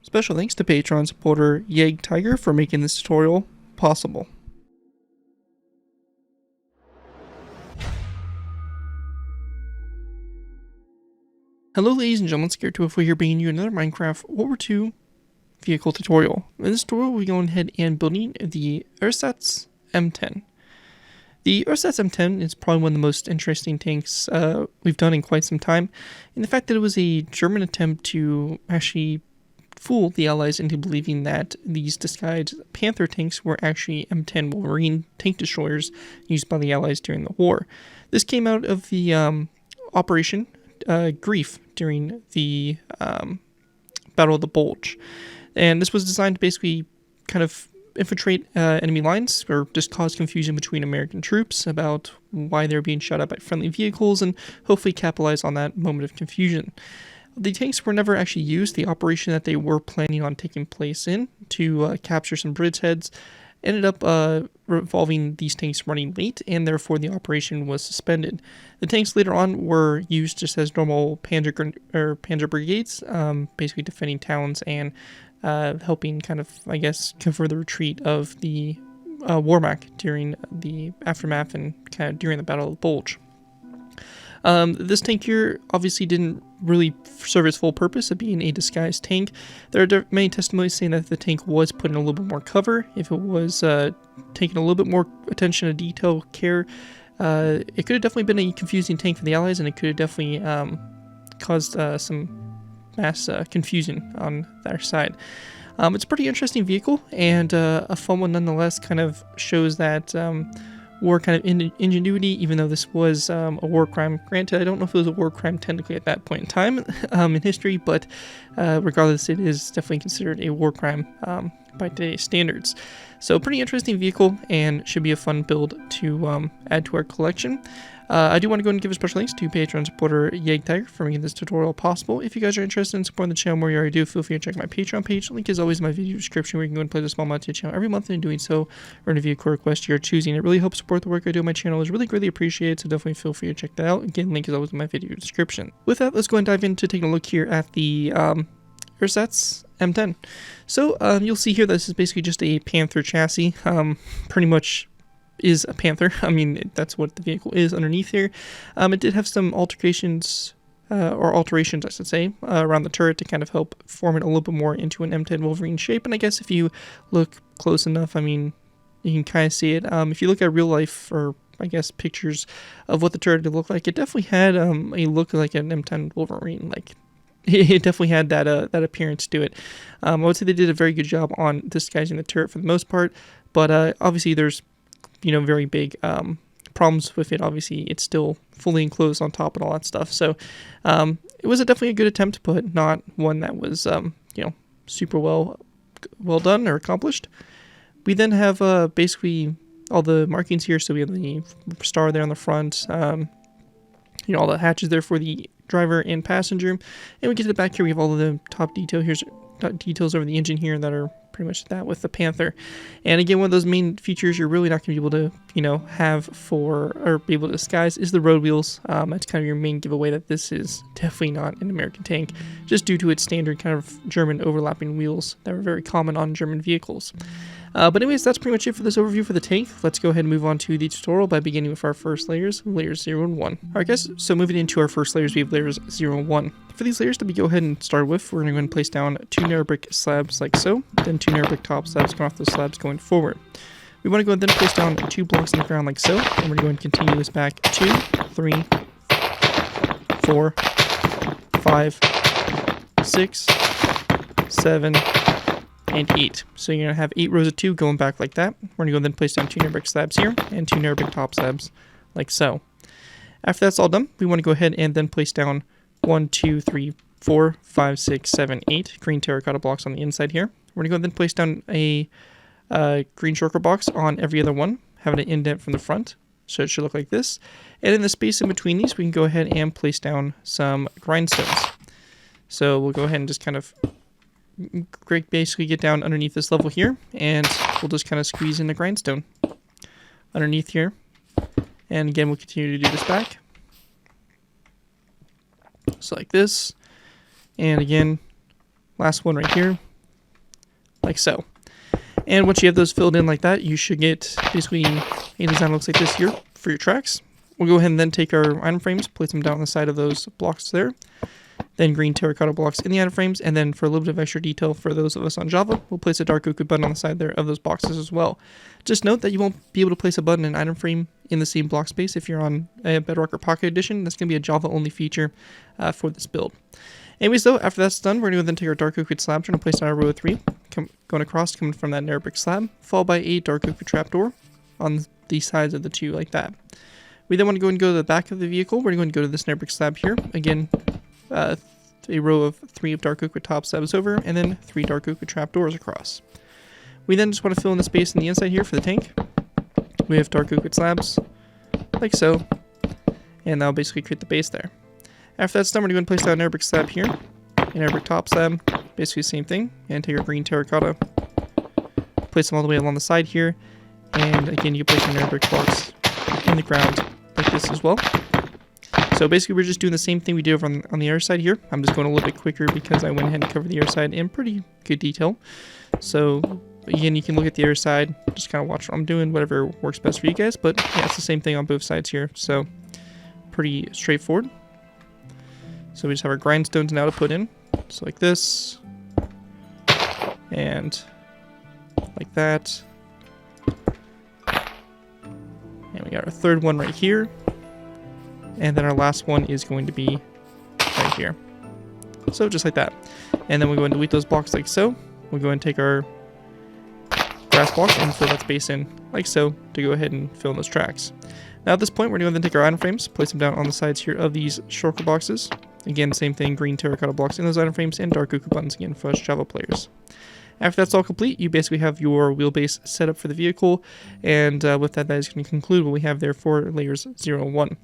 Special thanks to Patreon supporter Yeg Tiger for making this tutorial possible. Hello ladies and gentlemen, Scared204 here bringing you another Minecraft World War II vehicle tutorial. In this tutorial we'll be going ahead and building the Ersatz M10. The Ersatz M10 is probably one of the most interesting tanks we've done in quite some time, in the fact that it was a German attempt to actually fool the Allies into believing that these disguised Panther tanks were actually M10 Wolverine tank destroyers used by the Allies during the war. This came out of the Operation Grief during the Battle of the Bulge, and this was designed to basically kind of infiltrate enemy lines or just cause confusion between American troops about why they're being shot at by friendly vehicles and hopefully capitalize on that moment of confusion. The tanks were never actually used. The operation that they were planning on taking place in to capture some bridgeheads ended up involving these tanks running late, and therefore the operation was suspended. The tanks later on were used just as normal panzer brigades, basically defending towns and helping kind of, I guess, cover the retreat of the Wehrmacht during the aftermath and kind of during the Battle of the Bulge. This tank here obviously didn't really serve its full purpose of being a disguised tank. There are many testimonies saying that the tank was put in a little bit more cover. If it was taking a little bit more attention to detail, care, it could have definitely been a confusing tank for the Allies, and it could have definitely caused some mass confusion on their side. It's a pretty interesting vehicle, and a fun one nonetheless. Kind of shows that war kind of ingenuity, even though this was a war crime. Granted, I don't know if it was a war crime technically at that point in time in history, but regardless, it is definitely considered a war crime by today's standards. So pretty interesting vehicle, and should be a fun build to add to our collection. I do want to go and give a special thanks to Patreon supporter Yeg Tiger for making this tutorial possible. If you guys are interested in supporting the channel more, you already do, feel free to check my Patreon page. Link is always in my video description, where you can go and play the small mod to the channel every month, and in doing so, earn a vehicle request you're choosing. It really helps support the work I do on my channel. It's really greatly appreciated, so definitely feel free to check that out. Again, link is always in my video description. With that, let's go and dive into taking a look here at the Ersatz M10. So you'll see here that this is basically just a Panther chassis. Pretty much is a Panther. I mean, that's what the vehicle is underneath here. It did have some alterations, I should say, around the turret to kind of help form it a little bit more into an M10 Wolverine shape. And I guess if you look close enough, I mean, you can kind of see it. If you look at real life, or I guess pictures of what the turret would look like, it definitely had a look like an M10 Wolverine. Like, it definitely had that appearance to it. I would say they did a very good job on disguising the turret for the most part, but obviously there's very big problems with it. Obviously, it's still fully enclosed on top and all that stuff. So it was definitely a good attempt, but not one that was super well done or accomplished. We then have basically all the markings here. So we have the star there on the front. All the hatches there for the driver and passenger. And we get to the back here. We have all of the top details over the engine here that are pretty much that with the Panther. And again, one of those main features you're really not going to be able to, have for, or be able to disguise, is the road wheels. That's kind of your main giveaway that this is definitely not an American tank, just due to its standard kind of German overlapping wheels that were very common on German vehicles. But anyways, that's pretty much it for this overview for the tank. Let's go ahead and move on to the tutorial by beginning with our first layers 0 and 1. Alright guys, so moving into our first layers, we have layers 0 and 1. For these layers to go ahead and start with, we're going to go ahead and place down 2 narrow brick slabs like so, then 2 narrow brick top slabs going off those slabs going forward. We want to go ahead and then place down 2 blocks in the ground like so, and we're going to go and continue this back 2, 3, 4, 5, 6, 7, and 8. So you're going to have 8 rows of 2 going back like that. We're going to go and then place down 2 narrow brick slabs here, and 2 narrow brick top slabs like so. After that's all done, we want to go ahead and then place down 1, 2, 3, 4, 5, 6, 7, 8 green terracotta blocks on the inside here. We're going to go and then place down a green shulker box on every other one, having an indent from the front. So it should look like this. And in the space in between these, we can go ahead and place down some grindstones. So we'll go ahead and just kind of basically get down underneath this level here, and we'll just kind of squeeze in the grindstone underneath here. And again, we'll continue to do this back. So like this. And again, last one right here. like so. And once you have those filled in like that, you should get basically a design that looks like this here for your tracks. We'll go ahead and then take our item frames, place them down on the side of those blocks there. Then green terracotta blocks in the item frames, and then for a little bit of extra detail for those of us on Java, we'll place a dark oak button on the side there of those boxes as well. Just note that you won't be able to place a button and item frame in the same block space if you're on a Bedrock or Pocket Edition. That's going to be a Java only feature for this build. Anyways though, after that's done, we're going to then take our dark oak slabs, we're going to place on our row of 3, going across, coming from that narrow brick slab, followed by a dark oak trapdoor on the sides of the 2 like that. We then want to go and go to the back of the vehicle. We're going to go to this narrow brick slab here. Again, a row of 3 of dark oak with top slabs over, and then 3 dark oak with trapdoors across. We then just want to fill in the space in the inside here for the tank. We have dark oak with slabs, like so, and that'll basically create the base there. After that's done, we're going to place down an air brick slab here, an air brick top slab, basically the same thing, and take our green terracotta, place them all the way along the side here, and again you can place an air brick blocks in the ground like this as well. So basically we're just doing the same thing we did over on the other side here. I'm just going a little bit quicker because I went ahead and covered the other side in pretty good detail. So again, you can look at the other side, just kind of watch what I'm doing, whatever works best for you guys. But yeah, it's the same thing on both sides here. So pretty straightforward. So we just have our grindstones now to put in. So like this. And like that. And we got our third one right here. And then our last one is going to be right here. So just like that. And then we go and delete those blocks like so. We go and take our grass block and fill that space in like so to go ahead and fill in those tracks. Now at this point, we're going to then take our item frames, place them down on the sides here of these shulker boxes. Again, same thing, green terracotta blocks in those item frames and dark oak buttons again for us Java players. After that's all complete, you basically have your wheelbase set up for the vehicle. And with that, that is going to conclude what we have there for layers 0 and 1.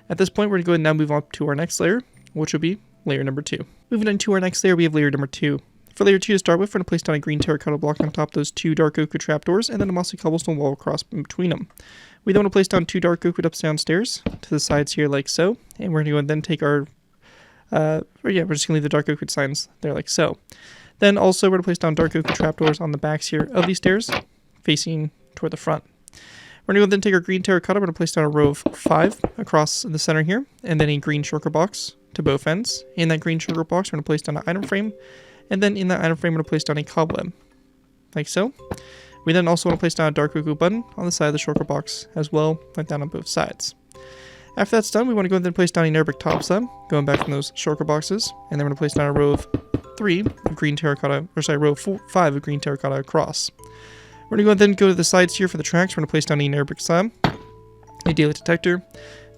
At this point, we're going to go ahead and now move on to our next layer, which will be layer number 2. Moving into our next layer, we have layer number 2. For layer 2 to start with, we're going to place down a green terracotta block on top of those 2 dark oak trapdoors, and then a mossy cobblestone wall across in between them. We then want to place down 2 dark oak upstairs stairs to the sides here like so, and we're going to go and then take our, we're just going to leave the dark oak signs there like so. Then also we're going to place down dark oak trapdoors on the backs here of these stairs, facing toward the front. We're going to go then take our green terracotta, we're going to place down a row of 5 across the center here, and then a green shulker box to both ends. In that green shulker box, we're going to place down an item frame, and then in that item frame, we're going to place down a cobweb, like so. We then also want to place down a dark oak button on the side of the shulker box as well, like down on both sides. After that's done, we want to go and then place down a air brick top slab, going back from those shulker boxes, and then we're going to place down a row of 3 of green terracotta, or sorry, row of 5 of green terracotta across. We're going to go and then go to the sides here for the tracks. We're going to place down an air brick slab, a daylight detector, an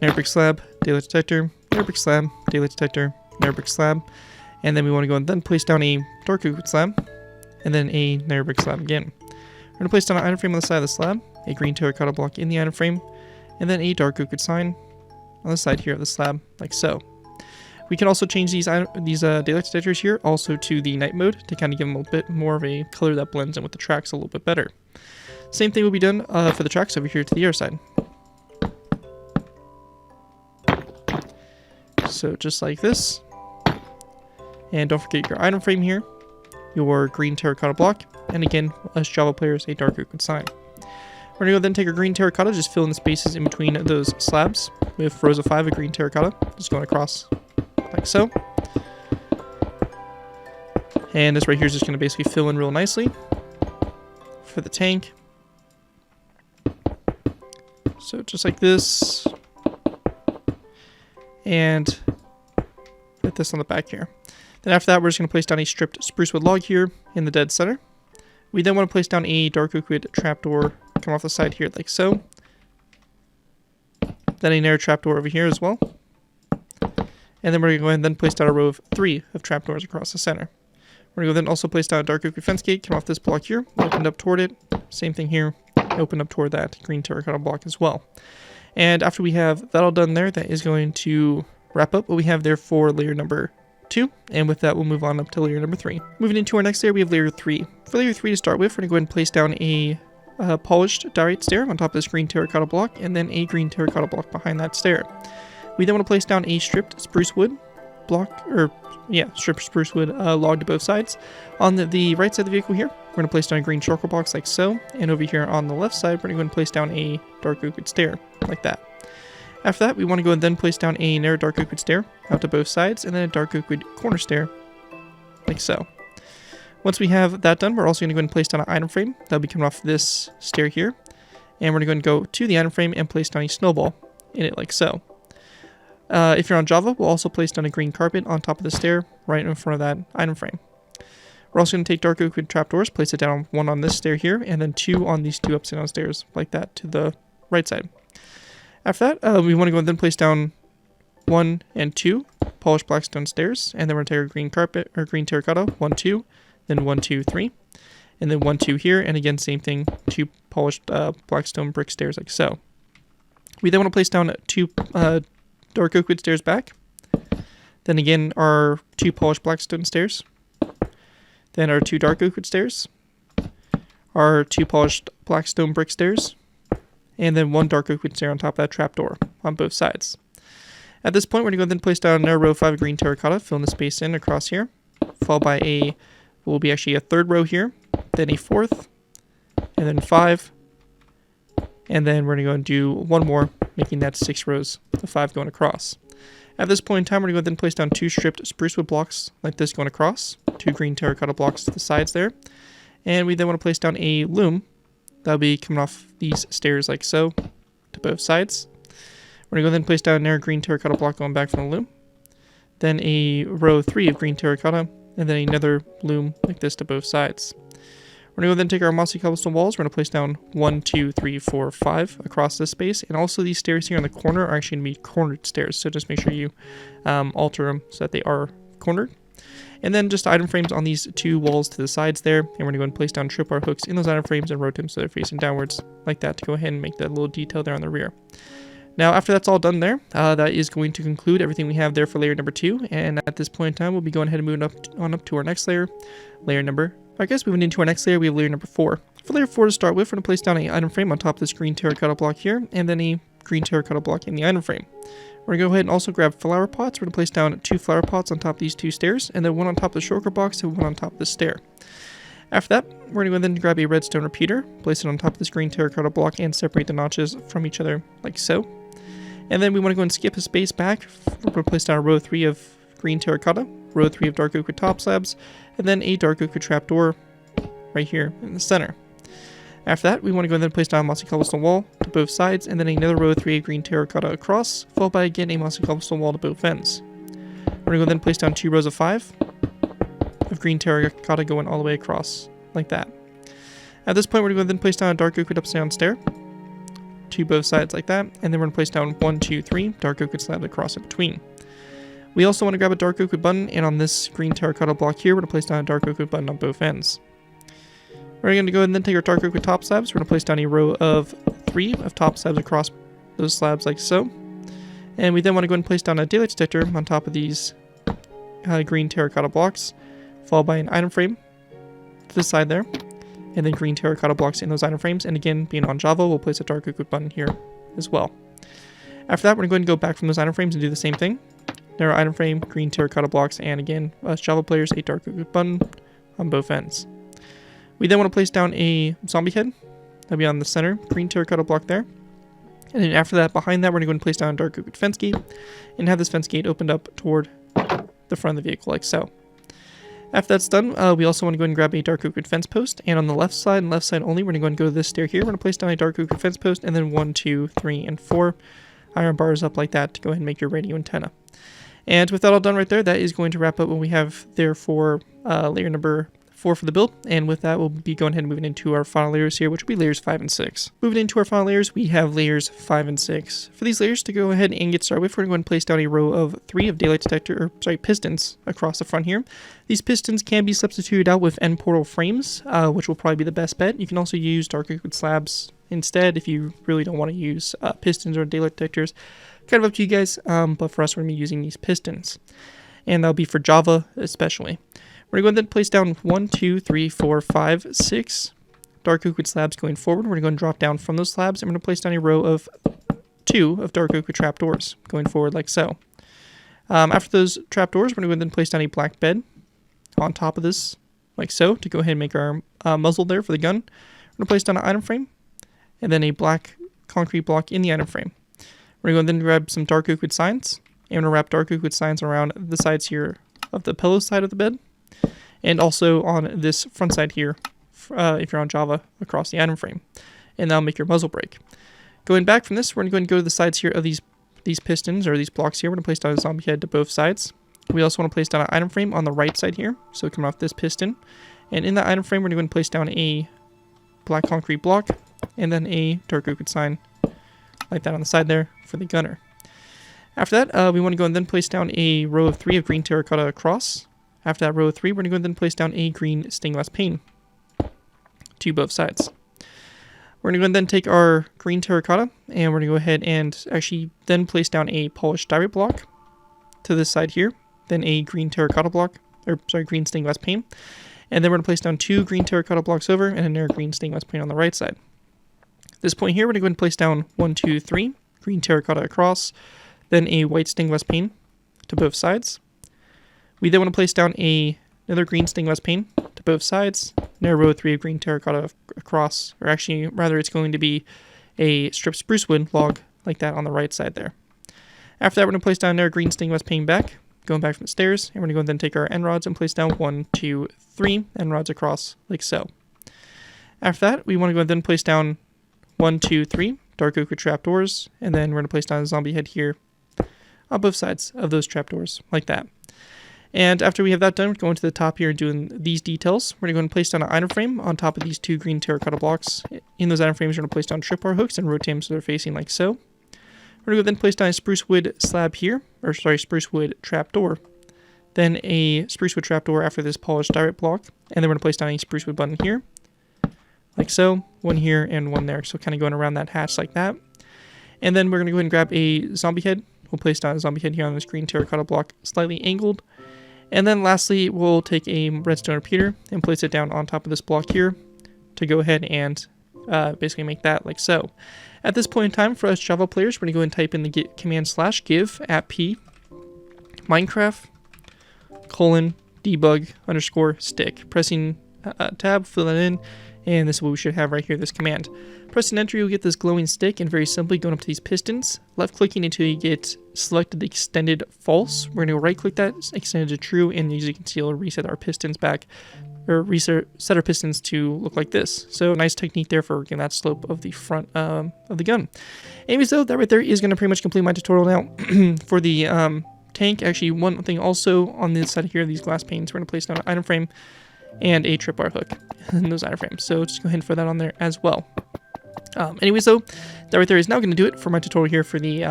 air brick slab, daylight detector, air brick slab, daylight detector, an air brick slab, and then we want to go and then place down a dark oak slab, and then a air brick slab again. We're going to place down an item frame on the side of the slab, a green terracotta block in the item frame, and then a dark oak sign on the side here of the slab, like so. We can also change these daylight detectors here also to the night mode to kind of give them a little bit more of a color that blends in with the tracks a little bit better. Same thing will be done for the tracks over here to the other side. So just like this. And don't forget your item frame here, your green terracotta block, and again, us Java players, a dark oak sign. We're going to go then take our green terracotta, just fill in the spaces in between those slabs with rows of 5 of green terracotta, just going across like so. And this right here is just going to basically fill in real nicely for the tank. So just like this. And put this on the back here. Then after that, we're just going to place down a stripped spruce wood log here in the dead center. We then want to place down a dark oak wood trapdoor, come off the side here like so. Then a narrow trapdoor over here as well. And then we're going to go ahead and then place down a row of 3 of trapdoors across the center. We're going to go then also place down a dark oak fence gate, come off this block here, opened up toward it. Same thing here, open up toward that green terracotta block as well. And after we have that all done there, that is going to wrap up what we have there for layer number 2. And with that, we'll move on up to layer number 3. Moving into our next layer, we have layer 3. For layer 3 to start with, we're going to go ahead and place down a polished diorite stair on top of this green terracotta block, and then a green terracotta block behind that stair. We then want to place down a stripped spruce wood block, or yeah, strip spruce wood log to both sides. On the right side of the vehicle here, we're going to place down a green shulker box like so, and over here on the left side, we're going to go and place down a dark oak wood stair like that. After that, we want to go and then place down a narrow dark oak wood stair out to both sides, and then a dark oak wood corner stair like so. Once we have that done, we're also going to go and place down an item frame that'll be coming off this stair here, and we're going to go to the item frame and place down a snowball in it like so. If you're on Java, we'll also place down a green carpet on top of the stair right in front of that item frame. We're also going to take dark oak wood trapdoors, place it down one on this stair here, and then two on these two upside down stairs like that to the right side. After that, we want to go and then place down 1 and 2 polished black stone stairs, and then we're going to take our green carpet or green terracotta, 1, 2, then 1, 2, 3, and then 1, 2 here, and again same thing, 2 polished black stone brick stairs like so. We then want to place down 2 dark oak wood stairs back, then again our 2 polished black stone stairs, then our 2 dark oak wood stairs, our 2 polished black stone brick stairs, and then 1 dark oak wood stair on top of that trapdoor on both sides. At this point, we're going to go and then place down another row of 5 green terracotta, filling the space in across here, followed by will be actually a 3rd row here, then a 4th, and then 5, and then we're going to go and do 1 more, making that 6 rows of 5 going across. At this point in time, we're going to go and then place down 2 stripped spruce wood blocks like this going across, 2 green terracotta blocks to the sides there, and we then want to place down a loom that'll be coming off these stairs like so to both sides. We're going to go then place down another green terracotta block going back from the loom, then a row 3 of green terracotta, and then another loom like this to both sides. We're going to go then take our mossy cobblestone walls. We're going to place down 1, 2, 3, 4, 5 across this space, and also these stairs here in the corner are actually going to be cornered stairs, so just make sure you alter them so that they are cornered. And then just item frames on these 2 walls to the sides there, and we're going to go and place down tripwire hooks in those item frames and rotate them so they're facing downwards like that to go ahead and make that little detail there on the rear. Now, after that's all done there, that is going to conclude everything we have there for layer number 2. And at this point in time, we'll be going ahead and moving up to our next layer, moving into our next layer, we have layer number 4. For layer 4 to start with, we're going to place down an item frame on top of this green terracotta block here, and then a green terracotta block in the item frame. We're going to go ahead and also grab flower pots. We're going to place down 2 flower pots on top of these 2 stairs, and then 1 on top of the shulker box and 1 on top of the stair. After that, we're going to go then grab a redstone repeater, place it on top of this green terracotta block, and separate the notches from each other like so. And then we want to go and skip a space back. We're going to place down a row 3 of green terracotta, row 3 of dark oak wood top slabs, and then a dark oak wood trapdoor right here in the center. After that, we want to go and then place down a mossy cobblestone wall to both sides, and then another row of 3 of green terracotta across, followed by again a mossy cobblestone wall to both ends. We're going to go then place down 2 rows of 5 of green terracotta going all the way across, like that. At this point, we're going to then place down a dark oak wood upside down stair to both sides like that, and then we're going to place down 1, 2, 3 dark oak wood slabs across in between. We also want to grab a dark oak wood button, and on this green terracotta block here, we're going to place down a dark oak wood button on both ends. We're going to go ahead and then take our dark oak wood top slabs. We're going to place down a row of 3 of top slabs across those slabs like so. And we then want to go ahead and place down a daylight detector on top of these green terracotta blocks, followed by an item frame to the side there, and then green terracotta blocks in those item frames. And again, being on Java, we'll place a dark oak wood button here as well. After that, we're going to go back from those item frames and do the same thing. Narrow item frame, green terracotta blocks, and again, us Java players, a dark oak wood button on both ends. We then want to place down a zombie head. That'll be on the center, green terracotta block there. And then after that, behind that, we're going to go and place down a dark oak wood fence gate and have this fence gate opened up toward the front of the vehicle like so. After that's done, we also want to go ahead and grab a dark oak wood fence post, and on the left side and left side only, we're going to go and go to this stair here. We're going to place down a dark oak wood fence post, and then 1, 2, 3, and 4 iron bars up like that to go ahead and make your radio antenna. And with that all done right there, that is going to wrap up what we have there for layer number 4 for the build. And with that, we'll be going ahead and moving into our final layers here, which will be layers 5 and 6. Moving into our final layers, we have layers 5 and 6. For these layers to go ahead and get started with, we're going to go and place down a row of 3 of pistons across the front here. These pistons can be substituted out with end portal frames, which will probably be the best bet. You can also use dark oak wood slabs instead if you really don't want to use pistons or daylight detectors. Kind of up to you guys, but for us, we're going to be using these pistons. And that'll be for Java especially. We're going to go ahead and place down 1, 2, 3, 4, 5, 6 dark oak wood slabs going forward. We're going to go and drop down from those slabs, and we're going to place down a row of 2 of dark oak wood trapdoors going forward like so. After those trapdoors, we're going to go ahead and place down a black bed on top of this, like so, to go ahead and make our muzzle there for the gun. We're going to place down an item frame, and then a black concrete block in the item frame. We're going to go then grab some dark oak wood signs, and we're going to wrap dark oak wood signs around the sides here of the pillow side of the bed, and also on this front side here, if you're on Java, across the item frame. And that'll make your muzzle break. Going back from this, we're going to go and go to the sides here of these pistons, or these blocks here. We're going to place down a zombie head to both sides. We also want to place down an item frame on the right side here, so coming off this piston. And in that item frame, we're going to go and place down a black concrete block, and then a dark oak wood sign, like that on the side there, for the gunner. After that, we want to go and then place down a row of 3 of green terracotta across. After that row of 3, we're going to go and then place down a green stained glass pane to both sides. We're going to go and then take our green terracotta, and we're going to go ahead and actually then place down a polished diorite block to this side here, then a green terracotta block, or sorry, green stained glass pane, and then we're going to place down 2 green terracotta blocks over and another green stained glass pane on the right side. At this point here, we're going to go ahead and place down 1, 2, 3 green terracotta across, then a white stained glass pane to both sides. We then want to place down another green stained glass pane to both sides, and a row of 3 of green terracotta across, or actually, rather, it's going to be a strip spruce wood log like that on the right side there. After that, we're going to place down our green stained glass pane back, going back from the stairs, and we're going to go and then take our end rods and place down 1, 2, 3 end rods across, like so. After that, we want to go and then place down 1, 2, 3 dark oak wood trapdoors, and then we're going to place down a zombie head here on both sides of those trapdoors, like that. And after we have that done, we're going to the top here and doing these details. We're going to go and place down an item frame on top of these 2 green terracotta blocks. In those item frames, we're going to place down tripwire hooks and rotate them so they're facing like so. We're going to then place down a spruce wood slab here, or sorry, spruce wood trapdoor. Then a spruce wood trapdoor after this polished diorite block. And then we're going to place down a spruce wood button here, like so. 1 here and 1 there. So kind of going around that hatch like that. And then we're going to go ahead and grab a zombie head. We'll place down a zombie head here on this green terracotta block, slightly angled. And then lastly, we'll take a redstone repeater and place it down on top of this block here to go ahead and basically make that like so. At this point in time, for us Java players, we're going to go ahead and type in the command /give @p Minecraft :debug_stick. Pressing tab, fill that in, and this is what we should have right here, this command. Pressing enter, you'll get this glowing stick, and very simply going up to these pistons, left clicking until you get selected extended false. We're going to go right click that, extended to true, and as you can see, it'll reset our pistons back, or set our pistons to look like this. So nice technique there for getting that slope of the front of the gun. Anyways though, that right there is going to pretty much complete my tutorial now for the tank. Actually, one thing also on this side here, these glass panes, we're going to place down an item frame and a tripwire hook in those item frames. So just go ahead and throw that on there as well. Anyways though, that right there is now going to do it for my tutorial here for the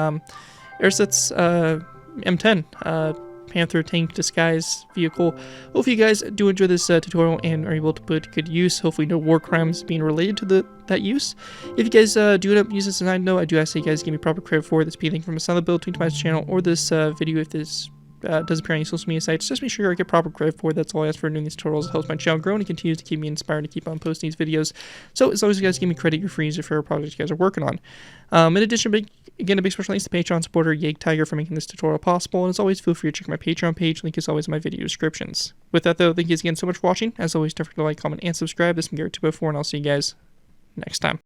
Ersatz M10 Panther tank disguise vehicle. Hopefully you guys do enjoy this tutorial and are able to put good use. Hopefully no war crimes being related to that use. If you guys do end up using this design, though, I do ask that you guys give me proper credit for this being from a solid build to my channel or this video if this does appear on any social media sites. Just make sure I get proper credit for it. That's all I ask for doing these tutorials. It helps my channel grow and it continues to keep me inspired to keep on posting these videos. So as always, you guys give me credit, your free user for a project you guys are working on. In addition, again, a big special thanks to Patreon supporter Yeg Tiger for making this tutorial possible. And as always, feel free to check my Patreon page. Link is always in my video descriptions. With that though, thank you guys again so much for watching. As always, don't forget to like, comment, and subscribe. This has been Garrett204, and I'll see you guys next time.